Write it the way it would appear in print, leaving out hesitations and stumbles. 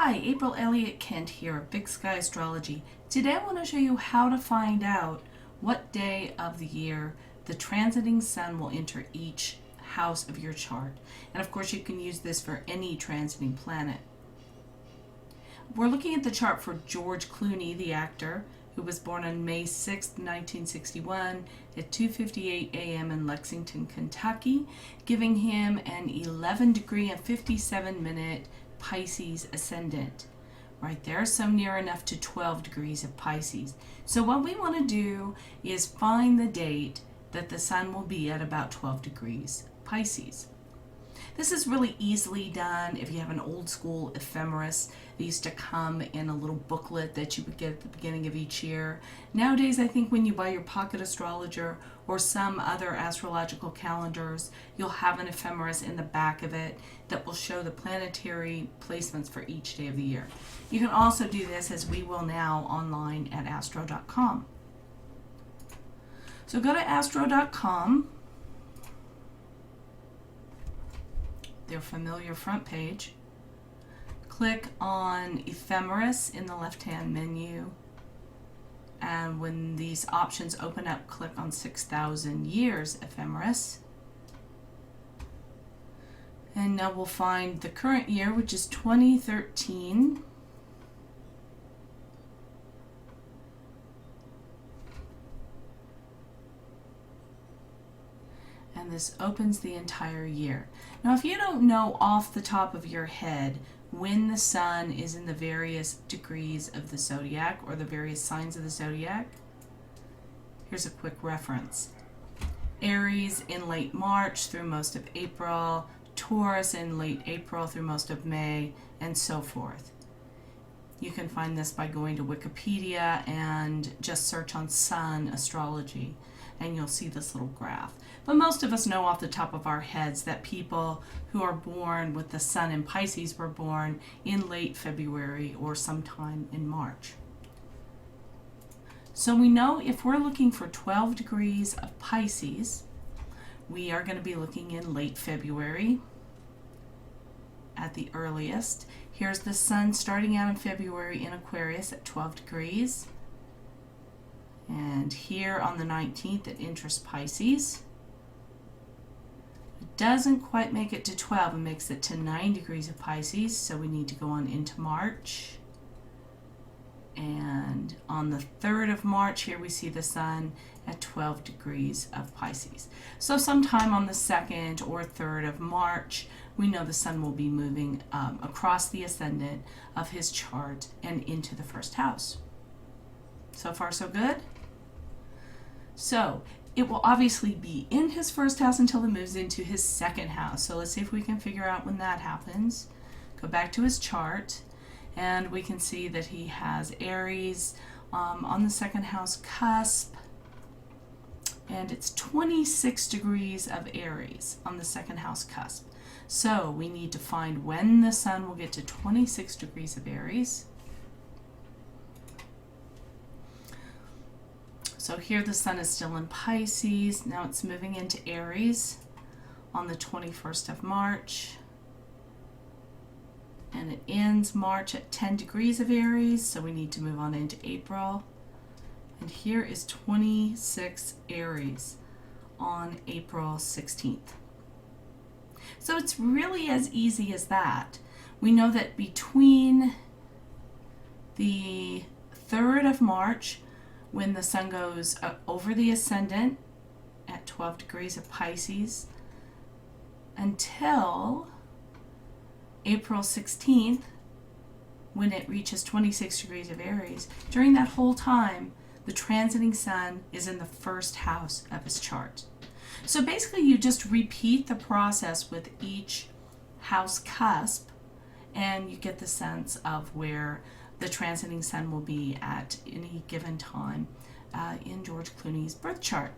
Hi, April Elliott Kent here of Big Sky Astrology. Today I want to show you how to find out what day of the year the transiting sun will enter each house of your chart. And of course you can use this for any transiting planet. We're looking at the chart for George Clooney, the actor, who was born on May 6, 1961 at 2:58 a.m. in Lexington, Kentucky, giving him an 11 degree and 57 minute Pisces ascendant. Right there, so near enough to 12 degrees of Pisces. So what we want to do is find the date that the sun will be at about 12 degrees Pisces. This is really easily done if you have an old school ephemeris. They used to come in a little booklet that you would get at the beginning of each year. Nowadays, I think when you buy your pocket astrologer or some other astrological calendars, you'll have an ephemeris in the back of it that will show the planetary placements for each day of the year. You can also do this, as we will now, online at astro.com. So go to astro.com. Their familiar front page. Click on Ephemeris in the left-hand menu, and when these options open up, click on 6,000 Years Ephemeris. And now we'll find the current year, which is 2013. And this opens the entire year. Now, if you don't know off the top of your head when the sun is in the various degrees of the zodiac or the various signs of the zodiac, here's a quick reference. Aries in late March through most of April, Taurus in late April through most of May, and so forth. You can find this by going to Wikipedia and just search on Sun Astrology, and you'll see this little graph. But most of us know off the top of our heads that people who are born with the sun in Pisces were born in late February or sometime in March. So we know if we're looking for 12 degrees of Pisces, we are going to be looking in late February at the earliest. Here's the sun starting out in February in Aquarius at 12 degrees. And here on the 19th it enters Pisces. It doesn't quite make it to 12, it makes it to 9 degrees of Pisces, so we need to go on into March. And on the 3rd of March, here we see the sun at 12 degrees of Pisces. So sometime on the 2nd or 3rd of March, we know the sun will be moving across the ascendant of his chart and into the first house. So far, so good? So it will obviously be in his first house until it moves into his second house. So let's see if we can figure out when that happens. Go back to his chart, and we can see that he has Aries on the second house cusp, and it's 26 degrees of Aries on the second house cusp. So we need to find when the sun will get to 26 degrees of Aries. So here the sun is still in Pisces. Now it's moving into Aries on the 21st of March. And it ends March at 10 degrees of Aries, so we need to move on into April. And here is 26 Aries on April 16th. So it's really as easy as that. We know that between the 3rd of March, when the sun goes over the ascendant at 12 degrees of Pisces, until April 16th, when it reaches 26 degrees of Aries, during that whole time, the transiting sun is in the first house of his chart. So basically you just repeat the process with each house cusp, and you get the sense of where the transiting sun will be at any given time in George Clooney's birth chart.